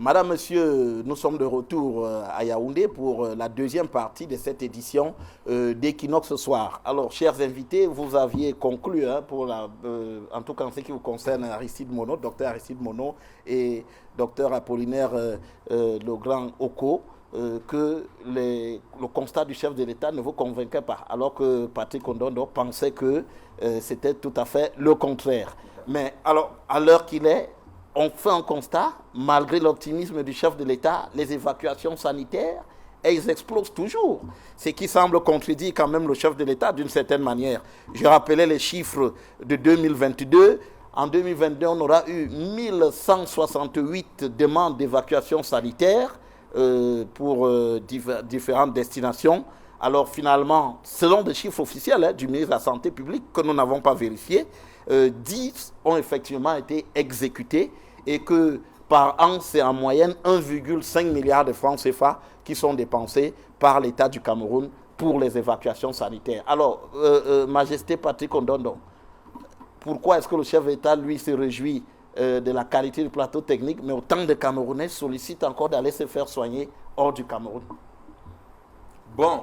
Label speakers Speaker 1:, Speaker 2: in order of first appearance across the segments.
Speaker 1: Madame, Monsieur, nous sommes de retour à Yaoundé pour la deuxième partie de cette édition d'Equinox ce soir. Alors, chers invités, vous aviez conclu, en tout cas en ce qui vous concerne, Aristide Mono, docteur Aristide Mono et docteur Apollinaire Legrand Oko, que le constat du chef de l'État ne vous convainquait pas, alors que Patrick Ondondo pensait que c'était tout à fait le contraire. Mais alors, à l'heure qu'il est, on fait un constat, malgré l'optimisme du chef de l'État, les évacuations sanitaires, elles explosent toujours. Ce qui semble contredire quand même le chef de l'État d'une certaine manière. Je rappelais les chiffres de 2022. En 2022, on aura eu 1168 demandes d'évacuation sanitaire pour différentes destinations. Alors finalement, selon des chiffres officiels du ministre de la Santé publique que nous n'avons pas vérifiés, 10 ont effectivement été exécutés et que par an, c'est en moyenne 1,5 milliard de francs CFA qui sont dépensés par l'État du Cameroun pour les évacuations sanitaires. Alors, Majesté Patrick Ondondo, pourquoi est-ce que le chef d'État, lui, se réjouit de la qualité du plateau technique, mais autant de Camerounais sollicitent encore d'aller se faire soigner hors du Cameroun?
Speaker 2: Bon,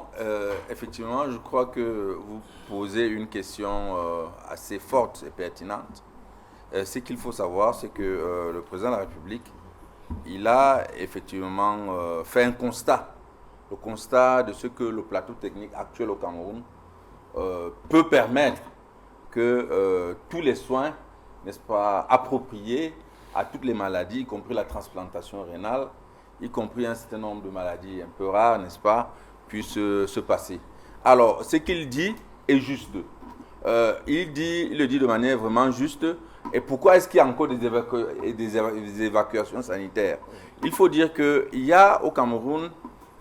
Speaker 2: effectivement, je crois que vous posez une question assez forte et pertinente. Ce qu'il faut savoir, c'est que le président de la République, il a effectivement fait un constat. Le constat de ce que le plateau technique actuel au Cameroun peut permettre que tous les soins, n'est-ce pas, appropriés à toutes les maladies, y compris la transplantation rénale, y compris un certain nombre de maladies un peu rares, n'est-ce pas, puissent se passer. Alors, ce qu'il dit est juste. Il le dit de manière vraiment juste. Et pourquoi est-ce qu'il y a encore des évacuations sanitaires? Il faut dire qu'il y a au Cameroun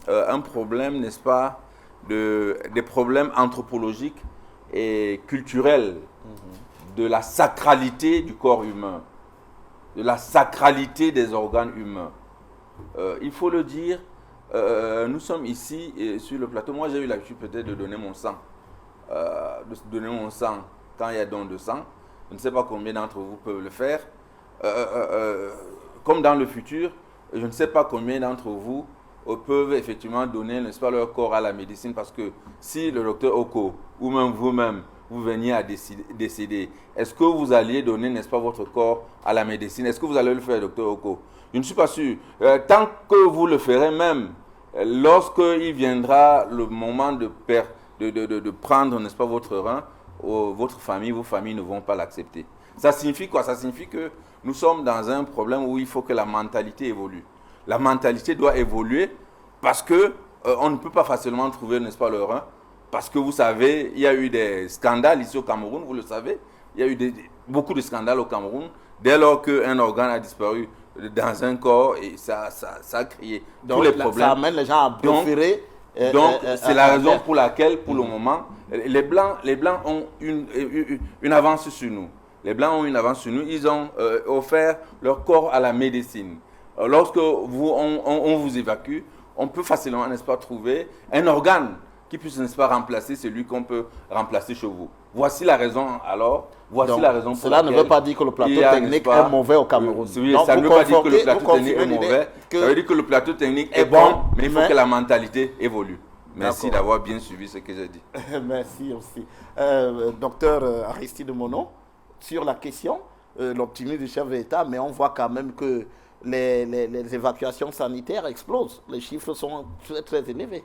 Speaker 2: un problème, n'est-ce pas, des problèmes anthropologiques et culturels de la sacralité du corps humain, de la sacralité des organes humains. Il faut le dire, nous sommes ici sur le plateau. Moi, j'ai eu l'habitude peut-être de donner mon sang. Quand il y a don de sang. Je ne sais pas combien d'entre vous peuvent le faire. Comme dans le futur, je ne sais pas combien d'entre vous peuvent effectivement donner, n'est-ce pas, leur corps à la médecine, parce que si le docteur Oko ou même vous-même, vous veniez à décéder, est-ce que vous alliez donner, n'est-ce pas, votre corps à la médecine? Est-ce que vous allez le faire, docteur Oko? Je ne suis pas sûr. Tant que vous le ferez même, lorsqu'il viendra le moment de prendre, n'est-ce pas, votre rein, vos familles ne vont pas l'accepter. Ça signifie quoi? Ça signifie que nous sommes dans un problème où il faut que la mentalité évolue. La mentalité doit évoluer parce que on ne peut pas facilement trouver, n'est-ce pas, le rein. Parce que vous savez, il y a eu des scandales ici au Cameroun, vous le savez. Il y a eu beaucoup de scandales au Cameroun. Dès lors qu'un organe a disparu dans un corps, et ça a créé tous les problèmes.
Speaker 1: Ça amène les gens à préférer.
Speaker 2: Donc, c'est la raison pour laquelle, pour le moment, les Blancs ont une avance sur nous. Les Blancs ont une avance sur nous. Ils ont offert leur corps à la médecine. Lorsque on vous évacue, on peut facilement, n'est-ce pas, trouver un organe qui puisse, n'est-ce pas, remplacer celui qu'on peut remplacer chez vous. Voici la raison, alors. Voici la raison pour laquelle...
Speaker 1: Cela ne veut pas dire que le plateau technique est mauvais au Cameroun.
Speaker 2: Oui, ça ne veut pas dire que le plateau technique est mauvais. Ça veut dire que le plateau technique est bon, mais il faut que la mentalité évolue. Merci d'avoir bien suivi ce que j'ai dit.
Speaker 1: Merci aussi. Docteur Aristide Mono, sur la question, l'optimisme du chef de l'État, mais on voit quand même que les évacuations sanitaires explosent. Les chiffres sont très, très élevés.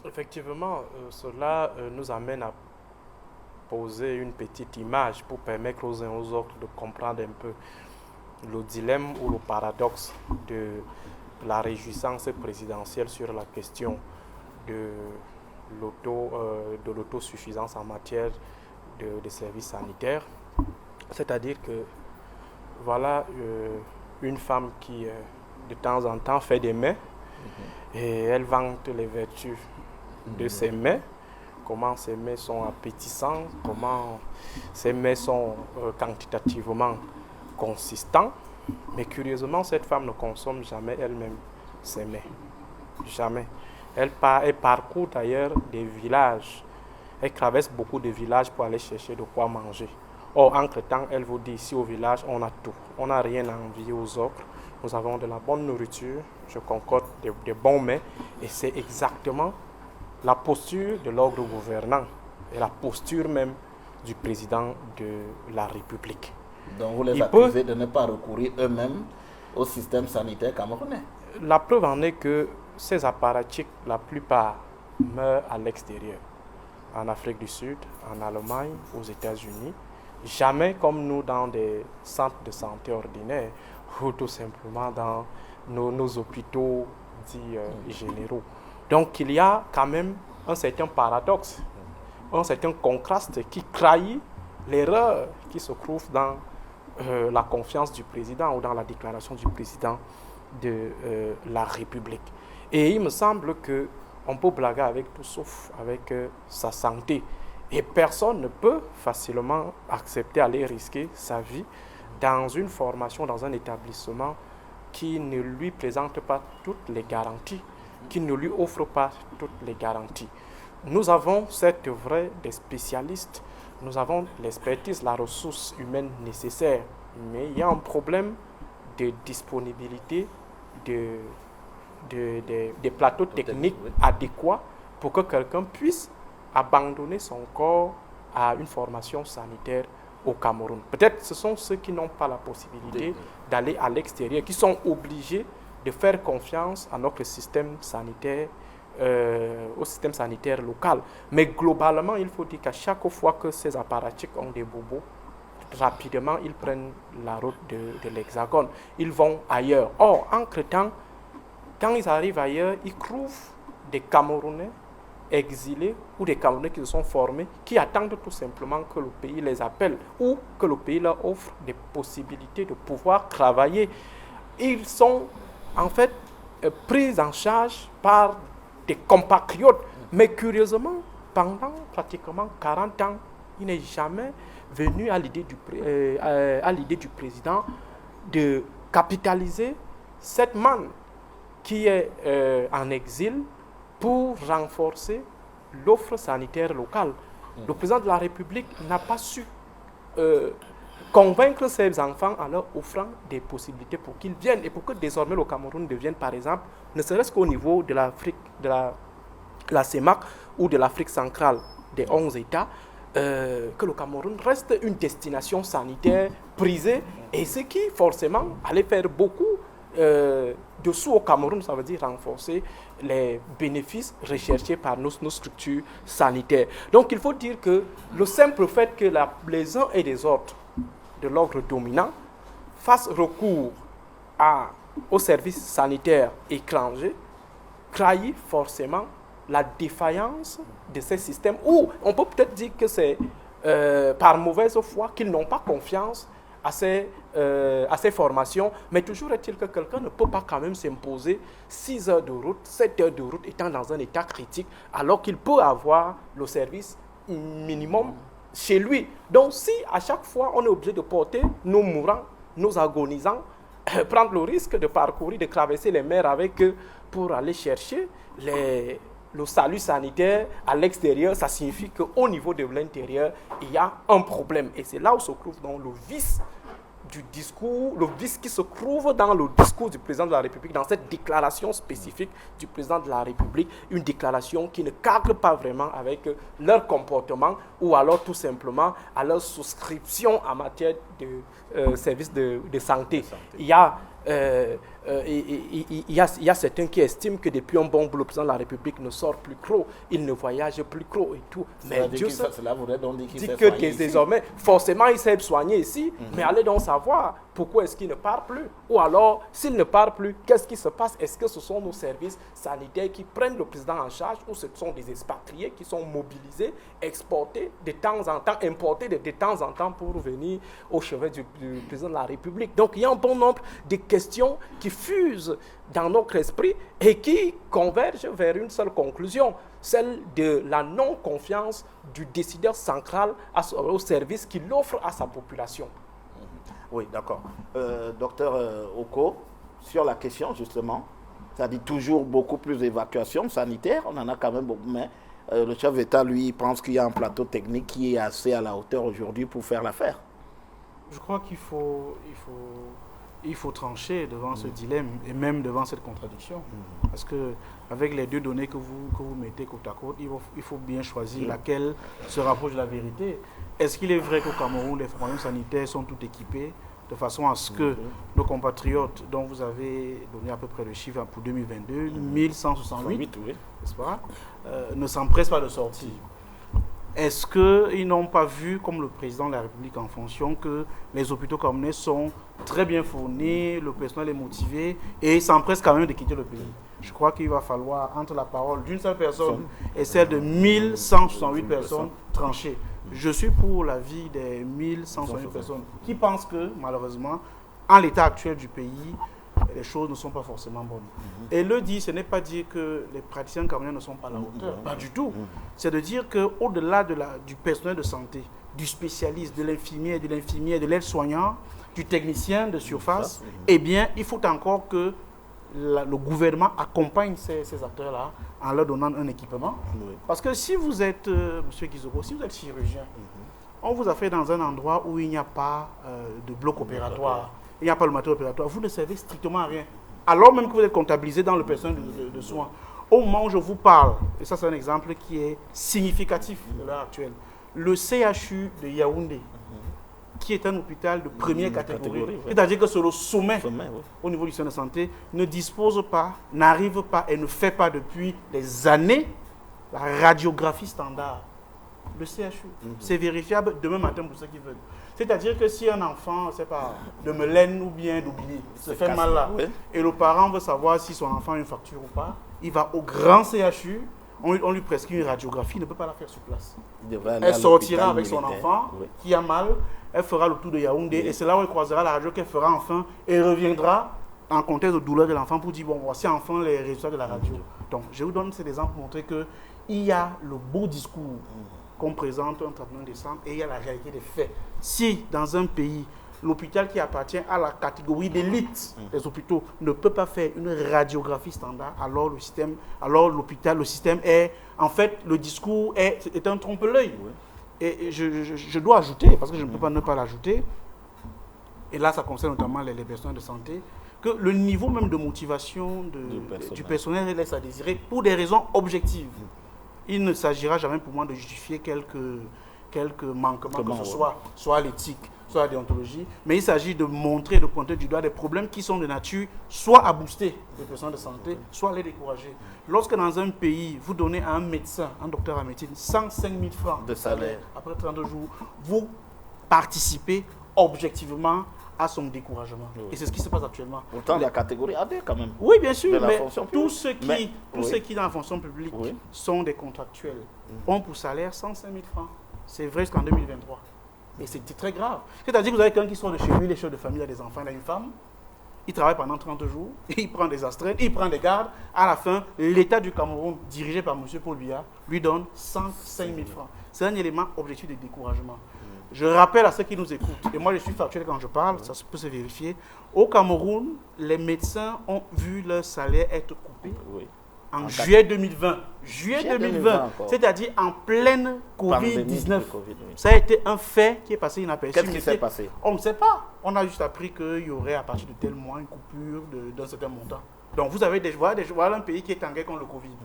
Speaker 3: Effectivement, cela nous amène à poser une petite image pour permettre aux uns aux autres de comprendre un peu le dilemme ou le paradoxe de la réjouissance présidentielle sur la question de l'autosuffisance en matière de services sanitaires. C'est-à-dire que voilà une femme qui de temps en temps fait des mets et elle vante les vertus de ses mets, comment ces mets sont appétissants, comment ces mets sont quantitativement consistants. Mais curieusement, cette femme ne consomme jamais elle-même ses mets. Jamais. Elle parcourt d'ailleurs des villages. Elle traverse beaucoup de villages pour aller chercher de quoi manger. Or, entre-temps, elle vous dit, ici au village, on a tout. On n'a rien à envier aux autres. Nous avons de la bonne nourriture, je concorde des bons mets. Et c'est exactement la posture de l'ordre gouvernant et la posture même du président de la République.
Speaker 1: Donc vous les accusez de ne pas recourir eux-mêmes au système sanitaire camerounais.
Speaker 3: La preuve en est que ces apparatchiks, la plupart, meurent à l'extérieur. En Afrique du Sud, en Allemagne, aux États-Unis. Jamais comme nous dans des centres de santé ordinaires ou tout simplement dans nos hôpitaux dits généraux. Donc il y a quand même un certain paradoxe, un certain contraste qui trahit l'erreur qui se trouve dans la confiance du président ou dans la déclaration du président de la République. Et il me semble qu'on peut blaguer avec tout sauf avec sa santé. Et personne ne peut facilement accepter aller risquer sa vie dans une formation, dans un établissement qui ne lui présente pas toutes les garanties, qui ne lui offre pas toutes les garanties. Nous avons cette vraie des spécialistes, nous avons l'expertise, la ressource humaine nécessaire, mais il y a un problème de disponibilité des plateaux techniques adéquats pour que quelqu'un puisse abandonner son corps à une formation sanitaire au Cameroun. Peut-être ce sont ceux qui n'ont pas la possibilité d'aller à l'extérieur, qui sont obligés de faire confiance à notre système sanitaire, au système sanitaire local. Mais globalement, il faut dire qu'à chaque fois que ces apparatchiks ont des bobos, rapidement, ils prennent la route de l'Hexagone. Ils vont ailleurs. Or, entre-temps, quand ils arrivent ailleurs, ils trouvent des Camerounais exilés ou des Camerounais qui se sont formés, qui attendent tout simplement que le pays les appelle ou que le pays leur offre des possibilités de pouvoir travailler. Ils sont en fait pris en charge par des compatriotes. Mais curieusement, pendant pratiquement 40 ans, il n'est jamais venu à l'idée du président de capitaliser cette manne qui est en exil pour renforcer l'offre sanitaire locale. Le président de la République n'a pas su convaincre ses enfants en leur offrant des possibilités pour qu'ils viennent et pour que désormais le Cameroun devienne, par exemple, ne serait-ce qu'au niveau de l'Afrique, de la CEMAC ou de l'Afrique centrale, des 11 États, que le Cameroun reste une destination sanitaire prisée, et ce qui forcément allait faire beaucoup de sous au Cameroun, ça veut dire renforcer les bénéfices recherchés par nos structures sanitaires. Donc il faut dire que le simple fait que les uns et les autres de l'ordre dominant fassent recours aux services sanitaires étrangers trahit forcément la défaillance de ces systèmes, ou on peut peut-être dire que c'est par mauvaise foi qu'ils n'ont pas confiance à ces formations, mais toujours est-il que quelqu'un ne peut pas quand même s'imposer 6 heures de route, 7 heures de route étant dans un état critique, alors qu'il peut avoir le service minimum chez lui. Donc si à chaque fois on est obligé de porter nos mourants, nos agonisants, prendre le risque de parcourir, de traverser les mers avec eux pour aller chercher le salut sanitaire à l'extérieur, ça signifie qu'au niveau de l'intérieur, il y a un problème. Et c'est là où se trouve donc le vice du discours, le vice qui se trouve dans le discours du président de la République, dans cette déclaration spécifique du président de la République, une déclaration qui ne cadre pas vraiment avec leur comportement ou alors tout simplement à leur souscription en matière de services de santé. Il y a certains qui estiment que depuis un bon bout, le président de la République ne sort plus trop, il ne voyage plus trop et tout. Mais Dieu sait que désormais, forcément, il s'est soigné ici, mais allez donc savoir pourquoi est-ce qu'il ne part plus. Ou alors, s'il ne part plus, qu'est-ce qui se passe? Est-ce que ce sont nos services sanitaires qui prennent le président en charge ou ce sont des expatriés qui sont mobilisés, exportés de temps en temps, importés de temps en temps pour venir au chevet du président de la République? Donc, il y a un bon nombre de questions qui fusent dans notre esprit et qui convergent vers une seule conclusion, celle de la non-confiance du décideur central au service qu'il offre à sa population.
Speaker 1: Oui, d'accord. Docteur Oko, sur la question justement, ça dit toujours beaucoup plus d'évacuation sanitaire, on en a quand même beaucoup, mais le chef d'État, lui, pense qu'il y a un plateau technique qui est assez à la hauteur aujourd'hui pour faire l'affaire.
Speaker 3: Je crois qu'il faut trancher devant ce dilemme et même devant cette contradiction. Parce que avec les deux données que vous mettez côte à côte, il faut bien choisir laquelle se rapproche de la vérité. Est-ce qu'il est vrai qu'au Cameroun, les formations sanitaires sont toutes équipées de façon à ce que nos compatriotes, dont vous avez donné à peu près le chiffre pour 2022, 1168, n'est-ce pas, ne s'empressent pas de sortir? Est-ce qu'ils n'ont pas vu, comme le président de la République en fonction, que les hôpitaux camerounais sont très bien fournis, le personnel est motivé et ils s'empressent quand même de quitter le pays? Je crois qu'il va falloir, entre la parole d'une seule personne et celle de 1168 personnes, trancher. Je suis pour l'avis des 1168 personnes qui pensent que, malheureusement, en l'état actuel du pays, les choses ne sont pas forcément bonnes. Et le dit, ce n'est pas dire que les praticiens camerounais ne sont pas à la hauteur, pas du tout. C'est de dire qu'au-delà du personnel de santé, du spécialiste, de l'infirmier, de l'aide-soignant, du technicien de surface, eh bien, il faut encore que le gouvernement accompagne ces acteurs-là en leur donnant un équipement. Parce que si vous êtes, M. Kizoko, si vous êtes chirurgien, on vous a fait dans un endroit où il n'y a pas de bloc opératoire, il n'y a pas le matériel opératoire, vous ne servez strictement à rien. Alors même que vous êtes comptabilisé dans le personnel de soins. Au moment où je vous parle, et ça c'est un exemple qui est significatif de l'heure actuelle, le CHU de Yaoundé, qui est un hôpital de première catégorie, c'est-à-dire que c'est le sommet au niveau du système de santé, ne dispose pas, n'arrive pas et ne fait pas depuis des années la radiographie standard. Le CHU, c'est vérifiable demain matin pour ceux qui veulent. C'est-à-dire que si un enfant, je ne sais pas, de Melaine ou bien d'Aubigny se fait mal là, et le parent veut savoir si son enfant a une fracture ou pas, il va au grand CHU, on lui prescrit une radiographie, il ne peut pas la faire sur place. Elle sortira avec son enfant qui a mal, elle fera le tour de Yaoundé et c'est là où elle croisera la radio qu'elle fera enfin et reviendra en contexte de douleur de l'enfant pour dire bon, voici enfin les résultats de la radio. Donc je vous donne cet exemple pour montrer qu'il y a le beau discours qu'on présente un 31 décembre et il y a la réalité des faits. Si dans un pays, l'hôpital qui appartient à la catégorie d'élite des hôpitaux ne peut pas faire une radiographie standard, alors le système est, en fait, le discours est un trompe-l'œil. Et je dois ajouter, parce que je ne peux pas ne pas l'ajouter, et là ça concerne notamment les personnels de santé, que le niveau même de motivation du personnel laisse à désirer pour des raisons objectives. Il ne s'agira jamais pour moi de justifier quelques manquements, que ce soit à l'éthique, soit à la déontologie, mais il s'agit de montrer, de pointer du doigt des problèmes qui sont de nature soit à booster les personnes de santé, soit à les décourager. Lorsque dans un pays, vous donnez à un médecin, un docteur en médecine, 105 000 francs de salaire après 30 jours, vous participez objectivement à son découragement. Et c'est ce qui se passe actuellement.
Speaker 1: Pourtant, la catégorie AD quand même.
Speaker 3: Oui, bien sûr, mais tous ceux qui dans la fonction publique sont des contractuels ont pour salaire 105 000 francs. C'est vrai jusqu'en 2023. Et c'est très grave. C'est-à-dire que vous avez quelqu'un qui sort de chez lui, les chefs de famille, il a des enfants, il a une femme, il travaille pendant 30 jours, il prend des astreintes, il prend des gardes. À la fin, l'État du Cameroun, dirigé par M. Paul Biya, lui donne 105 000 francs. C'est un élément objectif de découragement. Je rappelle à ceux qui nous écoutent, et moi je suis factuel quand je parle, ça peut se vérifier, au Cameroun, les médecins ont vu leur salaire être coupé en juillet 2020. Juillet 2020, c'est-à-dire en pleine Covid-19. Ça a été un fait qui est passé inaperçu.
Speaker 1: Qu'est-ce qui s'est passé?
Speaker 3: On ne sait pas. On a juste appris qu'il y aurait à partir de tel mois une coupure d'un certain montant. Donc vous avez voilà un pays qui est en guerre contre le Covid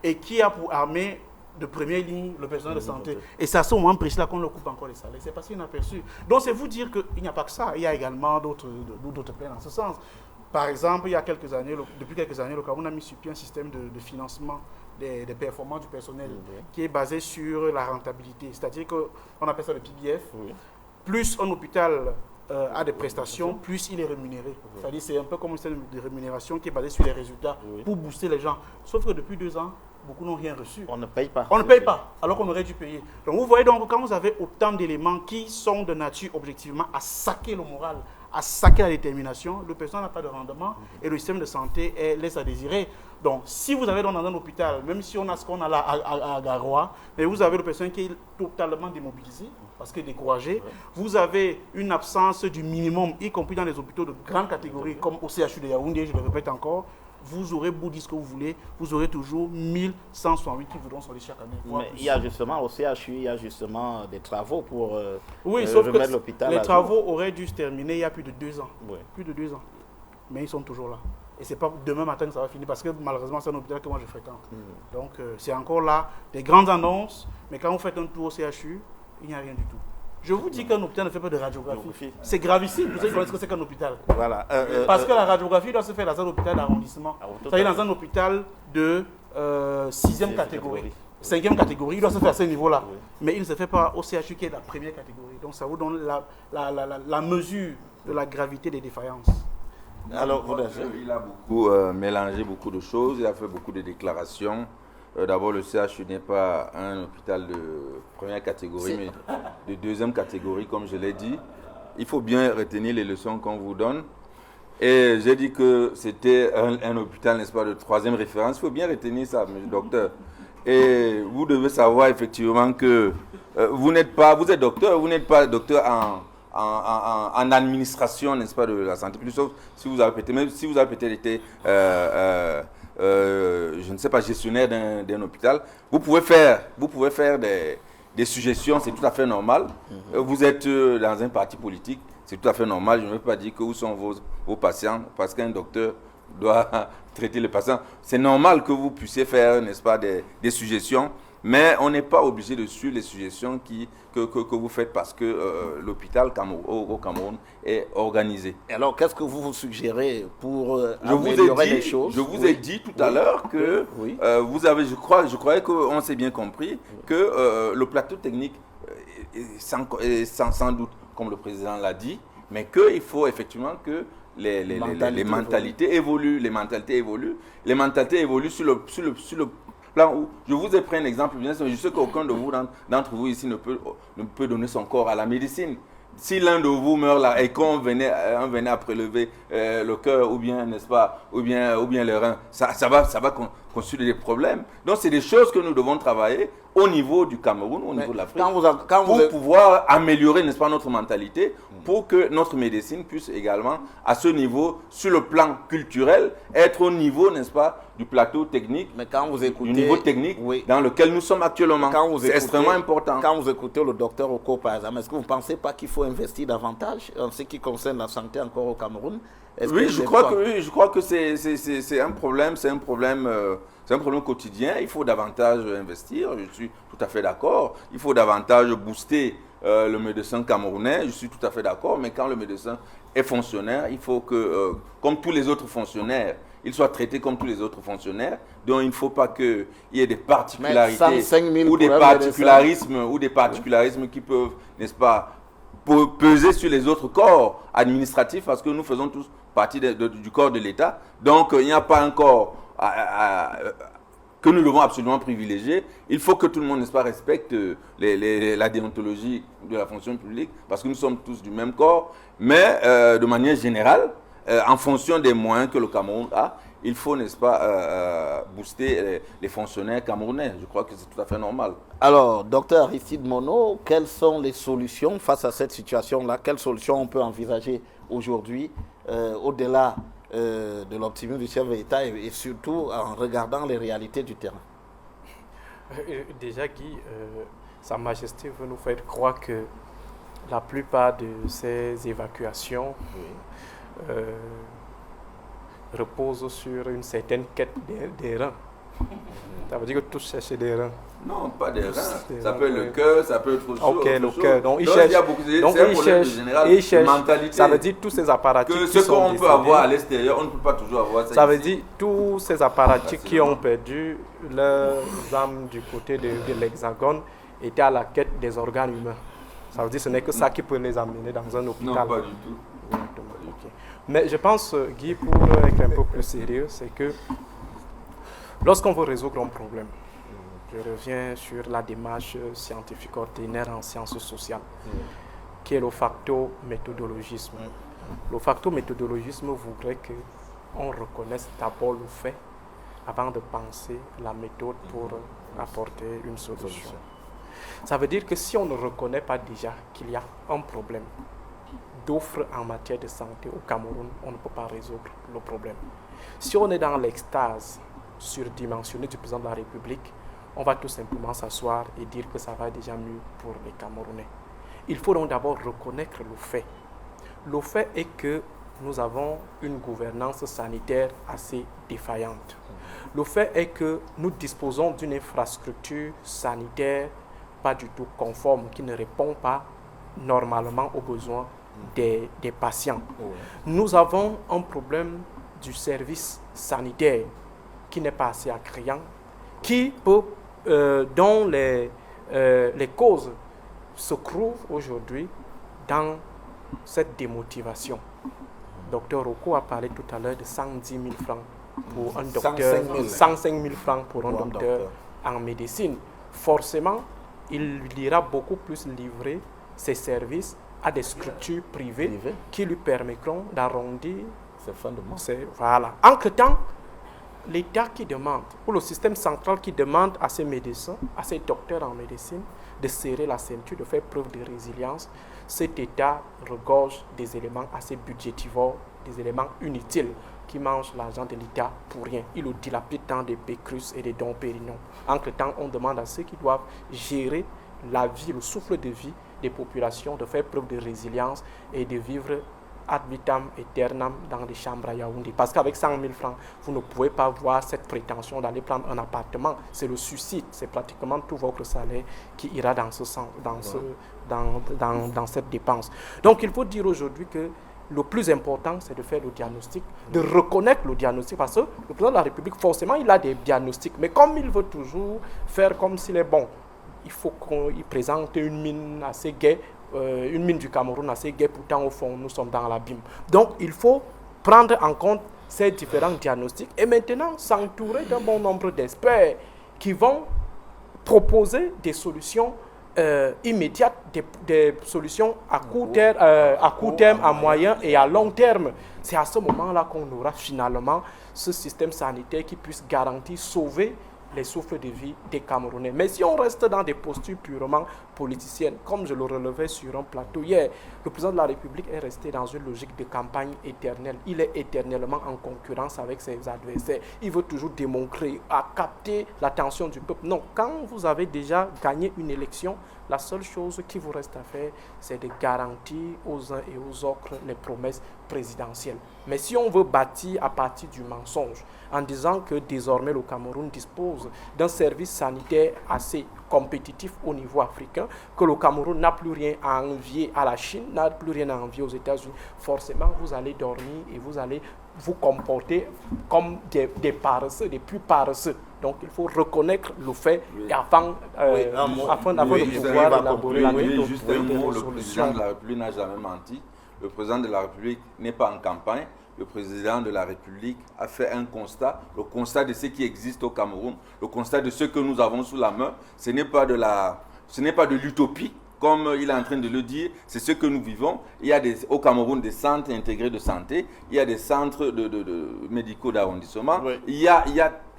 Speaker 3: et qui a pour armée de première ligne le personnel de santé. Et c'est à ce moment précis là qu'on leur coupe encore les salaires. C'est passé inaperçu. Donc c'est vous dire qu'il n'y a pas que ça. Il y a également d'autres plans dans ce sens. Par exemple, depuis quelques années, le Cameroun a mis sur pied un système de financement des performances du personnel qui est basé sur la rentabilité. C'est-à-dire qu'on appelle ça le PBF. Plus un hôpital a des prestations, plus il est rémunéré. C'est-à-dire c'est un peu comme un système de rémunération qui est basé sur les résultats pour booster les gens. Sauf que depuis 2 ans, beaucoup n'ont rien reçu.
Speaker 1: On ne paye pas.
Speaker 3: On ne paye pas, alors qu'on aurait dû payer. Donc vous voyez, donc, quand vous avez autant d'éléments qui sont de nature objectivement à saquer le moral, à saquer la détermination, le personnel n'a pas de rendement et le système de santé laisse à désirer. Donc si vous avez dans un hôpital, même si on a ce qu'on a là à Garoua, mais vous avez le personnel qui est totalement démobilisé parce qu'il est découragé, vous avez une absence du minimum, y compris dans les hôpitaux de grande catégorie comme au CHU de Yaoundé, je le répète encore.
Speaker 4: vous aurez beau dire ce que vous voulez, vous aurez toujours 1168 qui voudront sortir chaque année.
Speaker 1: Mais il y a justement au CHU, il y a justement des travaux pour
Speaker 4: oui, sauf
Speaker 1: remettre
Speaker 4: que
Speaker 1: l'hôpital.
Speaker 4: les travaux auraient dû se terminer il y a plus de 2 ans.
Speaker 1: Oui.
Speaker 4: Plus de 2 ans. Mais ils sont toujours là. Et c'est pas demain matin que ça va finir parce que malheureusement c'est un hôpital que moi je fréquente. Donc c'est encore là des grandes annonces, mais quand vous faites un tour au CHU, il n'y a rien du tout. Je vous dis qu'un hôpital ne fait pas de radiographie. C'est gravissime, vous savez ce que c'est qu'un hôpital.
Speaker 1: Voilà.
Speaker 4: Parce que la radiographie doit se faire dans un hôpital d'arrondissement. C'est-à-dire dans un hôpital de 6e catégorie. 5e catégorie, il doit se faire à ce niveau-là. Oui. Mais il ne se fait pas au CHU qui est la première catégorie. Donc ça vous donne la mesure de la gravité des défaillances.
Speaker 2: Alors, il a beaucoup mélangé beaucoup de choses, il a fait beaucoup de déclarations. D'abord, le CHU n'est pas un hôpital de première catégorie, mais de 2e catégorie, comme je l'ai dit. Il faut bien retenir les leçons qu'on vous donne. Et j'ai dit que c'était un hôpital, n'est-ce pas, de 3e référence. Il faut bien retenir ça, monsieur le docteur. Et vous devez savoir effectivement que vous êtes docteur, vous n'êtes pas docteur en administration, n'est-ce pas, de la santé, plus sauf si vous avez peut-être été, je ne sais pas, gestionnaire d'un hôpital. Vous pouvez faire des suggestions, c'est tout à fait normal. Vous êtes dans un parti politique, c'est tout à fait normal. Je ne veux pas dire que où sont vos patients, parce qu'un docteur doit traiter les patients. C'est normal que vous puissiez faire, n'est-ce pas, des suggestions, mais on n'est pas obligé de suivre les suggestions que vous faites parce que l'hôpital au Cameroun est organisé.
Speaker 1: Et alors, qu'est-ce que vous suggérez pour améliorer les choses?
Speaker 2: Je vous ai dit tout à l'heure que vous avez, je croyais qu'on s'est bien compris, que le plateau technique est sans doute, comme le président l'a dit, mais qu'il faut effectivement que les mentalités évoluent. Les mentalités évoluent sur le plan où, je vous ai pris un exemple, bien sûr, je sais qu'aucun d'entre vous ici ne peut donner son corps à la médecine. Si l'un de vous meurt là et qu'on venait à prélever le cœur ou bien, n'est-ce pas, ou bien le rein, ça va constituer des problèmes. Donc c'est des choses que nous devons travailler au niveau du Cameroun, au niveau de l'Afrique, pour pouvoir améliorer, n'est-ce pas, notre mentalité, pour que notre médecine puisse également, à ce niveau, sur le plan culturel, être au niveau, n'est-ce pas, du plateau technique,
Speaker 1: mais quand vous écoutez,
Speaker 2: du niveau technique dans lequel nous sommes actuellement. C'est extrêmement important.
Speaker 1: Quand vous écoutez le docteur Oko, par exemple, est-ce que vous ne pensez pas qu'il faut investir davantage en ce qui concerne la santé encore au Cameroun?
Speaker 2: Oui, je crois que c'est un problème, c'est un problème quotidien. Il faut davantage investir, je suis tout à fait d'accord. Il faut davantage booster le médecin camerounais, je suis tout à fait d'accord. Mais quand le médecin est fonctionnaire, il faut que, comme tous les autres fonctionnaires, il soit traité comme tous les autres fonctionnaires. Donc il ne faut pas qu'il y ait des particularités ou des particularismes qui peuvent, n'est-ce pas, peser sur les autres corps administratifs, parce que nous faisons tous partie du corps de l'État. Donc il n'y a pas un corps que nous devons absolument privilégier. Il faut que tout le monde, n'est-ce pas, respecte la déontologie de la fonction publique, parce que nous sommes tous du même corps. Mais de manière générale, en fonction des moyens que le Cameroun a, il faut, n'est-ce pas, booster les fonctionnaires camerounais. Je crois que c'est tout à fait normal.
Speaker 1: Alors, docteur Aristide Monod, quelles sont les solutions face à cette situation-là? Quelles solutions on peut envisager aujourd'hui, au-delà de l'optimisme du chef de l'État et surtout en regardant les réalités du terrain?
Speaker 3: Déjà, Guy, Sa Majesté veut nous faire croire que la plupart de ces évacuations reposent sur une certaine quête des reins. Ça veut dire que tous cherchent des reins.
Speaker 2: Non, pas des reins. Ça peut être le cœur, ça peut être autre chose.
Speaker 3: Ok, le cœur. Donc, il cherche. Il cherche. Ça veut dire tous ces apparatchiks.
Speaker 2: Que ce qu'on peut avoir à l'extérieur, on ne peut pas toujours avoir ça.
Speaker 3: Ça veut dire tous ces apparatchiks qui ont perdu leurs âmes du côté de l'Hexagone étaient à la quête des organes humains. Ça veut dire que ce n'est que ça qui peut les amener dans un hôpital.
Speaker 2: Non, pas du tout.
Speaker 3: Okay. Mais je pense, Guy, pour être un peu plus sérieux, c'est que lorsqu'on veut résoudre un problème, je reviens sur la démarche scientifique ordinaire en sciences sociales, qui est le facto-méthodologisme. Le facto-méthodologisme voudrait qu'on reconnaisse d'abord le fait avant de penser la méthode pour apporter une solution. Ça veut dire que si on ne reconnaît pas déjà qu'il y a un problème d'offre en matière de santé au Cameroun, on ne peut pas résoudre le problème. Si on est dans l'extase surdimensionnée du président de la République, on va tout simplement s'asseoir et dire que ça va déjà mieux pour les Camerounais. Il faut donc d'abord reconnaître le fait. Le fait est que nous avons une gouvernance sanitaire assez défaillante. Le fait est que nous disposons d'une infrastructure sanitaire pas du tout conforme, qui ne répond pas normalement aux besoins des patients. Nous avons un problème du service sanitaire qui n'est pas assez attrayant, dont les causes se trouvent aujourd'hui dans cette démotivation. Docteur Oko a parlé tout à l'heure de 110 000 francs pour un docteur, 105 000 francs pour un docteur en médecine. Forcément, il ira beaucoup plus livrer ses services à des structures privées qui lui permettront d'arrondir ses fins de mois. Voilà. Entre-temps, l'État qui demande, ou le système central qui demande à ses médecins, à ses docteurs en médecine, de serrer la ceinture, de faire preuve de résilience, cet État regorge des éléments assez budgétivores, des éléments inutiles qui mangent l'argent de l'État pour rien. Il le dilapide dans des pécrus et des dons périnons. Entre-temps, on demande à ceux qui doivent gérer la vie, le souffle de vie des populations, de faire preuve de résilience et de vivre ad vitam aeternam dans des chambres à Yaoundé. Parce qu'avec 100 000 francs, vous ne pouvez pas voir cette prétention d'aller prendre un appartement. C'est le suicide. C'est pratiquement tout votre salaire qui ira dans ce sens, dans cette dépense. Donc, il faut dire aujourd'hui que le plus important, c'est de faire le diagnostic, de reconnaître le diagnostic, parce que le président de la République, forcément, il a des diagnostics. Mais comme il veut toujours faire comme s'il est bon, il faut qu'il présente une mine assez gaie, une mine du Cameroun assez gaie, pourtant au fond nous sommes dans l'abîme. Donc il faut prendre en compte ces différents diagnostics et maintenant s'entourer d'un bon nombre d'experts qui vont proposer des solutions immédiates, des solutions à court terme, à moyen et à long terme. C'est à ce moment-là qu'on aura finalement ce système sanitaire qui puisse garantir, sauver les souffles de vie des Camerounais. Mais si on reste dans des postures purement politiciennes, comme je le relevais sur un plateau hier, le président de la République est resté dans une logique de campagne éternelle. Il est éternellement en concurrence avec ses adversaires. Il veut toujours démontrer, à capter l'attention du peuple. Non, quand vous avez déjà gagné une élection, la seule chose qui vous reste à faire, c'est de garantir aux uns et aux autres les promesses présidentielles. Mais si on veut bâtir à partir du mensonge, en disant que désormais le Cameroun dispose d'un service sanitaire assez compétitif au niveau africain, que le Cameroun n'a plus rien à envier à la Chine, n'a plus rien à envier aux États-Unis, forcément vous allez dormir et vous allez vous comporter comme des paresseux, des plus paresseux. Donc il faut reconnaître le fait afin de pouvoir élaborer la
Speaker 2: juste un mot, le président de la République n'a jamais menti. Le président de la République n'est pas en campagne. Le président de la République a fait un constat, le constat de ce qui existe au Cameroun, le constat de ce que nous avons sous la main. Ce n'est pas de l'utopie, comme il est en train de le dire, c'est ce que nous vivons. Il y a au Cameroun des centres intégrés de santé, il y a des centres médicaux d'arrondissement, oui. Il y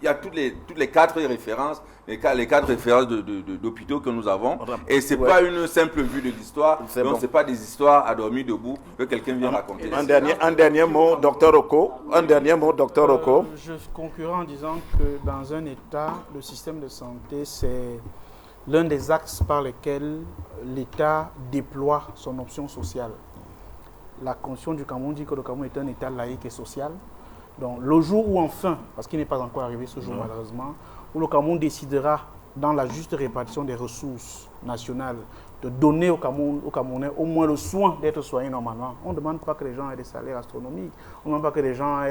Speaker 2: a toutes les 4 références, les 4 références d'hôpitaux que nous avons. Et ce n'est pas une simple vue de l'histoire, donc ce n'est pas des histoires à dormir debout que quelqu'un vient raconter.
Speaker 1: Un dernier mot, docteur Oko.
Speaker 4: Je conclurai en disant que dans un État, le système de santé, c'est l'un des axes par lesquels l'État déploie son option sociale. La Constitution du Cameroun dit que le Cameroun est un État laïque et social. Donc le jour où enfin, parce qu'il n'est pas encore arrivé ce jour malheureusement, où le Cameroun décidera dans la juste répartition des ressources nationales de donner aux Camerounais au moins le soin d'être soignés normalement. On ne demande pas que les gens aient des salaires astronomiques, on ne demande pas que les gens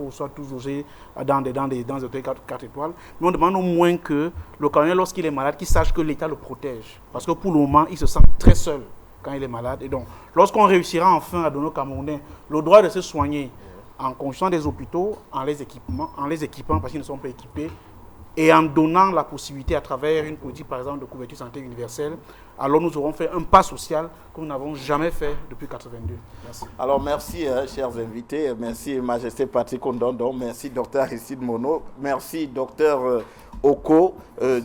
Speaker 4: soient tous logés dans des hôtels 4 étoiles, mais on demande au moins que le Camerounais, lorsqu'il est malade, qu'il sache que l'État le protège. Parce que pour le moment, il se sent très seul quand il est malade. Et donc, lorsqu'on réussira enfin à donner aux Camerounais le droit de se soigner en construisant des hôpitaux, en les équipant parce qu'ils ne sont pas équipés, et en donnant la possibilité à travers une politique, par exemple, de couverture santé universelle, alors nous aurons fait un pas social que nous n'avons jamais fait depuis 1982. Merci.
Speaker 1: Alors merci, chers invités. Merci, Majesté Patrick Ondondon. Merci, Dr Aristide Mono. Merci, Dr Oko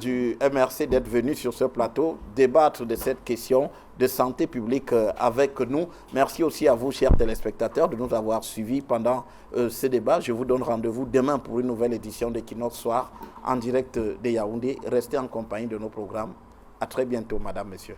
Speaker 1: du MRC d'être venu sur ce plateau débattre de cette question de santé publique avec nous. Merci aussi à vous, chers téléspectateurs, de nous avoir suivis pendant ce débat. Je vous donne rendez-vous demain pour une nouvelle édition d'Equinox Soir en direct de Yaoundé. Restez en compagnie de nos programmes. À très bientôt, madame, messieurs.